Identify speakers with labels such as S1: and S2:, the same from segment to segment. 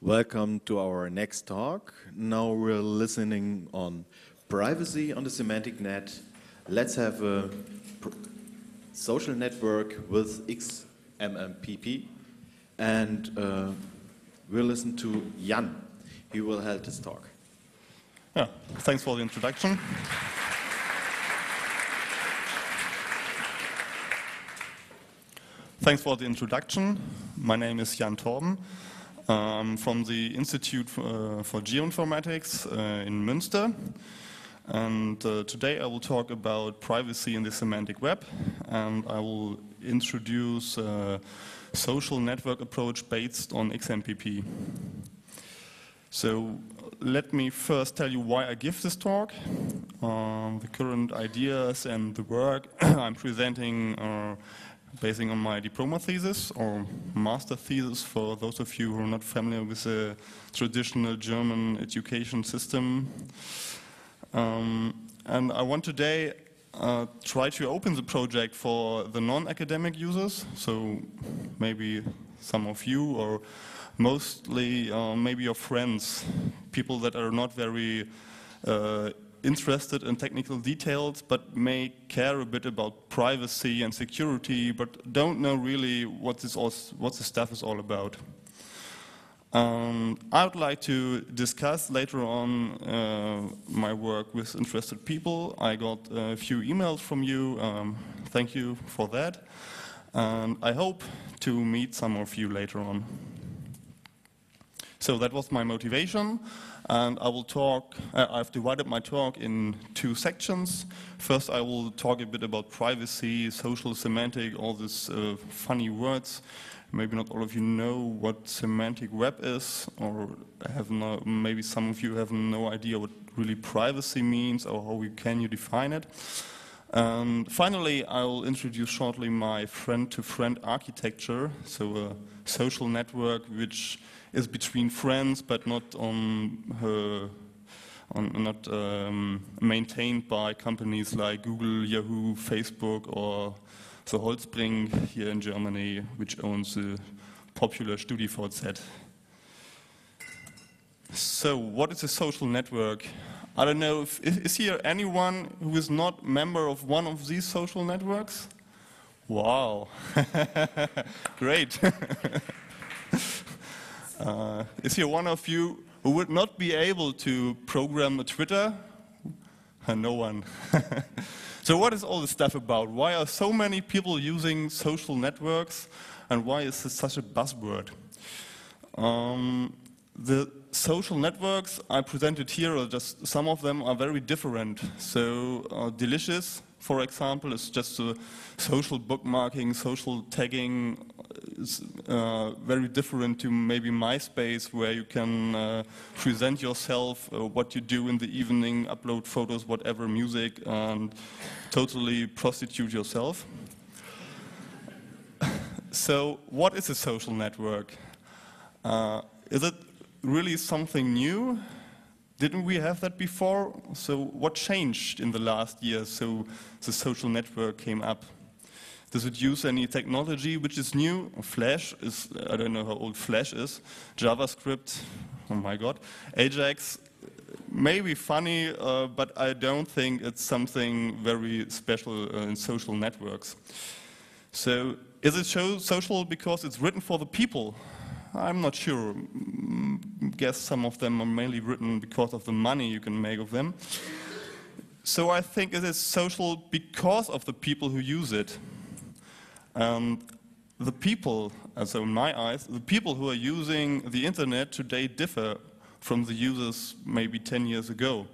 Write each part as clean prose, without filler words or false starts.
S1: Welcome to our next talk. Now we're listening on privacy on the semantic net. Let's have a social network with XMMPP. And we'll listen to Jan. He will hold this talk.
S2: Yeah, thanks for the introduction. Thanks for the introduction. My name is Jan Torben. I'm from the Institute for Geoinformatics in Münster. And today I will talk about privacy in the semantic web. And I will introduce a social network approach based on XMPP. So let me first tell you why I give this talk. The current ideas and the work I'm presenting are basing on my diploma thesis or master thesis for those of you who are not familiar with the traditional German education system. And I want today try to open the project for the non-academic users, so maybe some of you or mostly maybe your friends, people that are not very interested in technical details but may care a bit about privacy and security but don't know really what this stuff is all about. I would like to discuss later on my work with interested people. I got a few emails from you. Thank you for that. And I hope to meet some of you later on. So that was my motivation. And I will talk, I've divided my talk in two sections. First, I will talk a bit about privacy, social semantic, all these funny words. Maybe not all of you know what semantic web is, or maybe some of you have no idea what really privacy means or how can you define it. And finally, I will introduce shortly my friend-to-friend architecture, so a social network which is between friends, but not maintained by companies like Google, Yahoo, Facebook, or the Holzbring here in Germany, which owns the popular StudiVZ. So, what is a social network? I don't know, is here anyone who is not member of one of these social networks? Wow, great. Is here one of you who would not be able to program a Twitter? No one. So what is all this stuff about? Why are so many people using social networks, and why is this such a buzzword? The social networks I presented here, or just some of them, are very different. So Delicious, for example, is just a social bookmarking, social tagging. It's very different to maybe MySpace, where you can present yourself, what you do in the evening, upload photos, whatever, music, and totally prostitute yourself. So what is a social network? Is it really something new? Didn't we have that before? So what changed in the last year so the social network came up? Does it use any technology which is new? Flash is, I don't know how old Flash is. JavaScript, oh my God. Ajax, maybe funny, but I don't think it's something very special in social networks. So is it social because it's written for the people? I'm not sure. Guess some of them are mainly written because of the money you can make of them. So I think it is social because of the people who use it. The people, so in my eyes, the people who are using the internet today differ from the users maybe 10 years ago.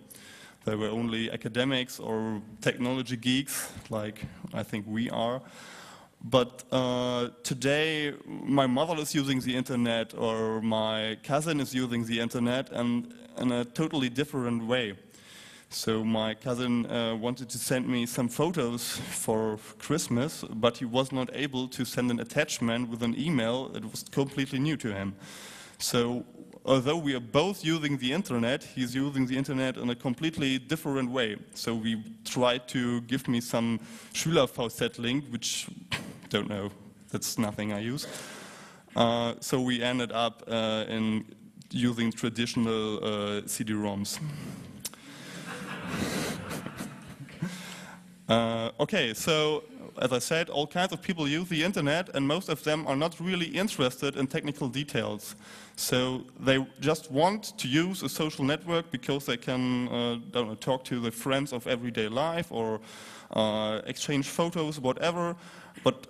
S2: There were only academics or technology geeks, like I think we are. But today, my mother is using the internet, or my cousin is using the internet, and in a totally different way. So my cousin wanted to send me some photos for Christmas, but he was not able to send an attachment with an email. It was completely new to him. So although we are both using the internet, he's using the internet in a completely different way. So we tried to give me some SchülerVZ link, which, don't know, that's nothing I use. So we ended up in using traditional CD-ROMs. Okay, so as I said, all kinds of people use the internet, and most of them are not really interested in technical details. So they just want to use a social network because they can don't know, talk to their friends of everyday life or exchange photos, whatever. But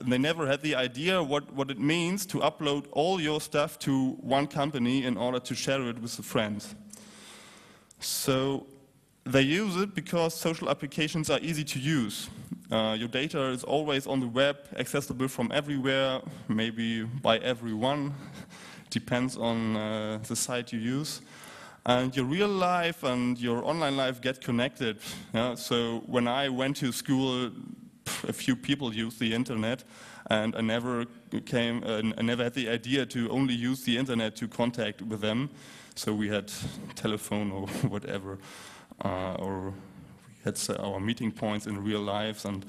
S2: they never had the idea what it means to upload all your stuff to one company in order to share it with the friends. So they use it because social applications are easy to use. Your data is always on the web, accessible from everywhere, maybe by everyone. Depends on the site you use. And your real life and your online life get connected. Yeah? So when I went to school, a few people used the internet, and I never had the idea to only use the internet to contact with them. So we had telephone or whatever, or we had our meeting points in real lives. And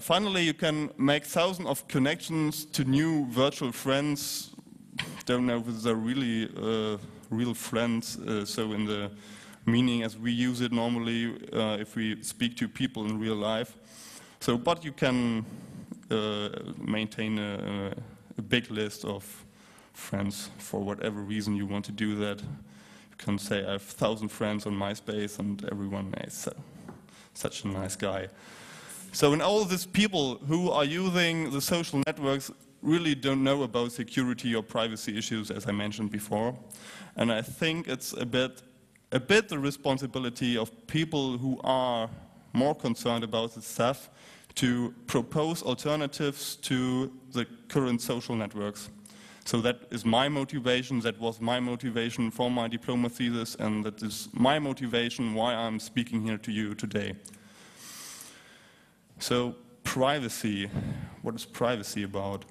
S2: finally, you can make thousands of connections to new virtual friends. Don't know if they're really real friends. So in the meaning as we use it normally, if we speak to people in real life. So, but you can maintain a big list of friends for whatever reason you want to do that. You can say I have 1,000 friends on MySpace and everyone is such a nice guy. So in all these people who are using the social networks really don't know about security or privacy issues, as I mentioned before. And I think it's a bit the responsibility of people who are more concerned about this stuff to propose alternatives to the current social networks. So that is my motivation, that was my motivation for my diploma thesis, and that is my motivation why I'm speaking here to you today. So privacy, what is privacy about?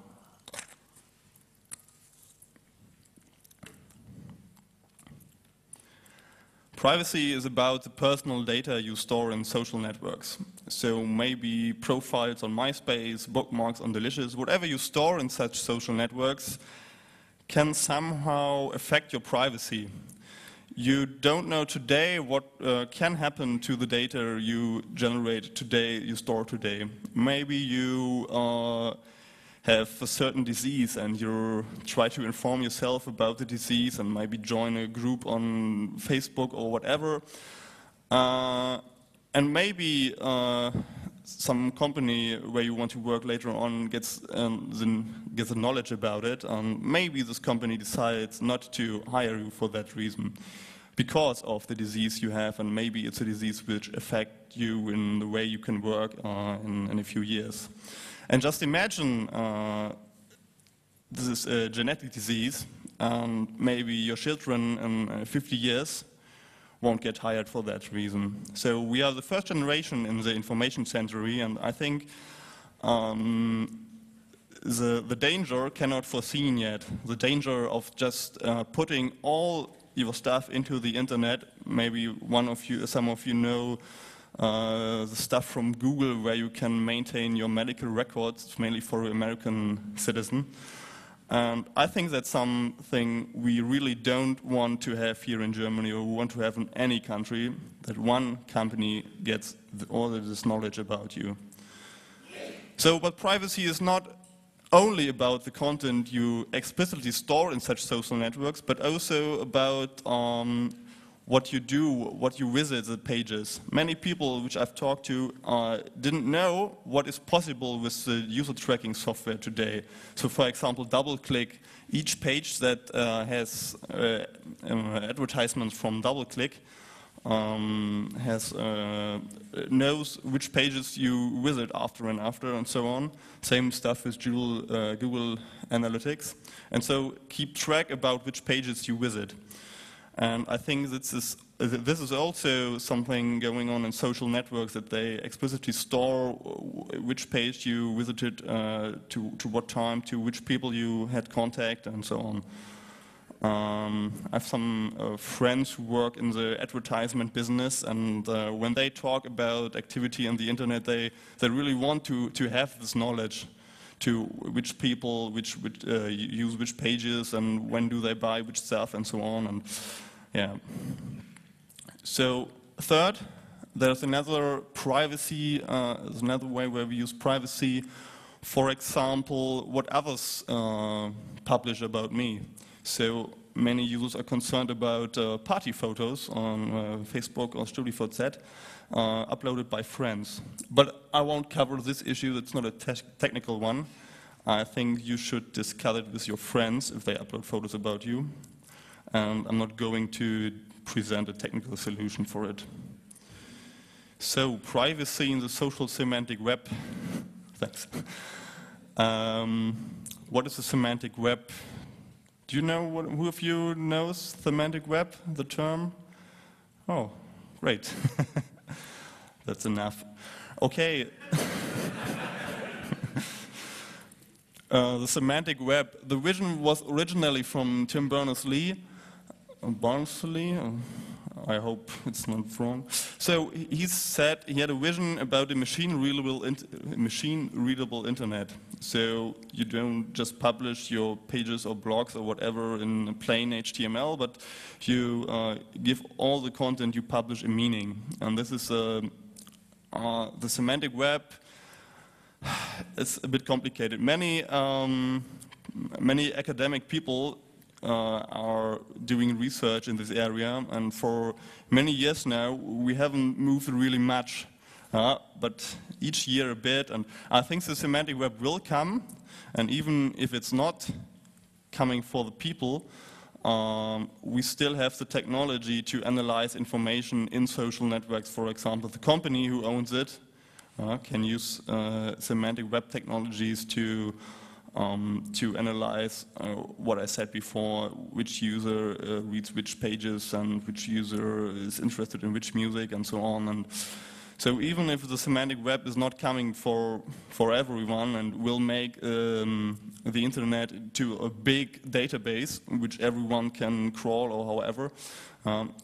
S2: Privacy is about the personal data you store in social networks. So maybe profiles on MySpace, bookmarks on Delicious, whatever you store in such social networks can somehow affect your privacy. You don't know today what can happen to the data you generate today, you store today. Maybe you have a certain disease and you try to inform yourself about the disease and maybe join a group on Facebook or whatever. And maybe some company where you want to work later on gets the knowledge about it, and maybe this company decides not to hire you for that reason because of the disease you have, and maybe it's a disease which affects you in the way you can work in a few years. And just imagine this is a genetic disease, and maybe your children in 50 years won't get hired for that reason. So we are the first generation in the information century, and I think the danger cannot foreseen yet. The danger of just putting all your stuff into the internet. Maybe some of you know the stuff from Google where you can maintain your medical records. It's mainly for American citizens. And I think that's something we really don't want to have here in Germany, or want to have in any country, that one company gets all of this knowledge about you. So, but privacy is not only about the content you explicitly store in such social networks, but also about what you do, what you visit the pages. Many people which I've talked to didn't know what is possible with the user tracking software today. So for example, DoubleClick, each page that has advertisements from DoubleClick knows which pages you visit after and so on. Same stuff with Google Analytics. And so keep track about which pages you visit. And I think this is also something going on in social networks, that they explicitly store which page you visited, to what time, to which people you had contact, and so on. I have some friends who work in the advertisement business, and when they talk about activity on the internet, they really want to have this knowledge, to which people use which pages and when do they buy which stuff and so on. And yeah. So third, there's another privacy, there's another way where we use privacy. For example, what others publish about me. So many users are concerned about party photos on Facebook or StudiVZ uploaded by friends. But I won't cover this issue, it's not a technical one. I think you should discuss it with your friends if they upload photos about you. And I'm not going to present a technical solution for it. So, privacy in the social semantic web. Thanks. What is the semantic web? Do you know, who of you knows semantic web, the term? Oh, great. That's enough. Okay. The semantic web, the vision was originally from Tim Berners-Lee. Berners-Lee? I hope it's not wrong. So he said he had a vision about a machine-readable internet. So you don't just publish your pages or blogs or whatever in plain HTML, but you give all the content you publish a meaning. And this is the semantic web. It's a bit complicated. Many academic people are doing research in this area, and for many years now we haven't moved really much, but each year a bit, and I think the semantic web will come, and even if it's not coming for the people, we still have the technology to analyze information in social networks. For example, the company who owns it can use semantic web technologies to analyze what I said before, which user reads which pages and which user is interested in which music and so on. And so even if the semantic web is not coming for everyone and will make the internet to a big database which everyone can crawl or however,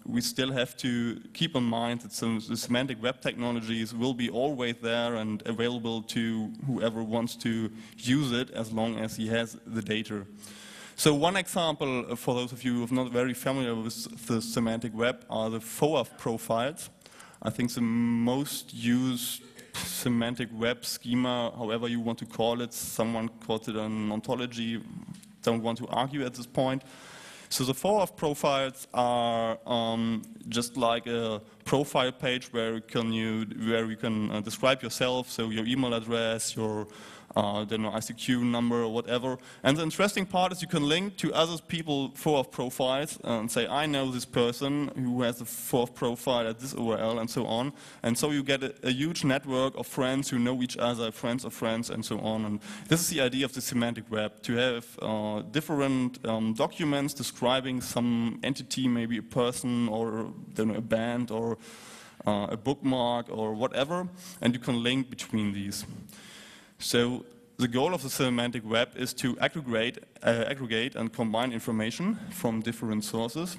S2: we still have to keep in mind that the semantic web technologies will be always there and available to whoever wants to use it as long as he has the data. So one example, for those of you who are not very familiar with the semantic web, are the FOAF profiles. I think the most used semantic web schema, however you want to call it, someone calls it an ontology, don't want to argue at this point. So the FOAF profiles are just like a profile page where you can describe yourself, so your email address, your ICQ number or whatever. And the interesting part is you can link to other people's FOAF profiles and say, I know this person who has a FOAF profile at this URL and so on. And so you get a huge network of friends who know each other, friends of friends and so on. And this is the idea of the semantic web, to have different documents describing some entity, maybe a person or a band or a bookmark or whatever, and you can link between these. So the goal of the semantic web is to aggregate and combine information from different sources.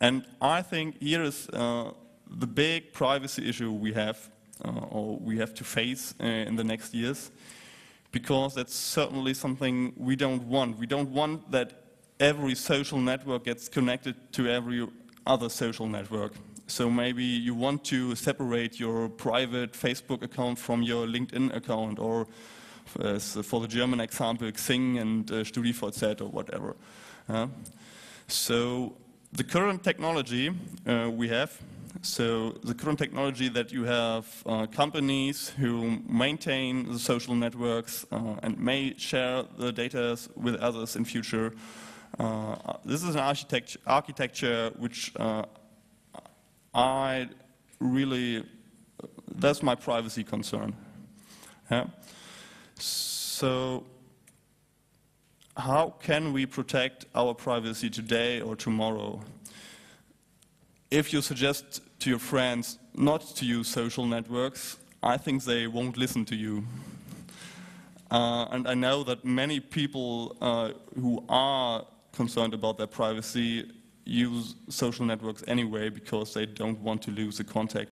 S2: And I think here is the big privacy issue we have, or we have to face in the next years, because that's certainly something we don't want. We don't want that every social network gets connected to every other social network. So maybe you want to separate your private Facebook account from your LinkedIn account, or for the German example, Xing and StudiVZ or whatever. So the current technology we have, so the current technology that you have companies who maintain the social networks and may share the data with others in future. This is an architecture which that's my privacy concern. Yeah. So how can we protect our privacy today or tomorrow? If you suggest to your friends not to use social networks, I think they won't listen to you. And I know that many people who are concerned about their privacy use social networks anyway because they don't want to lose the contact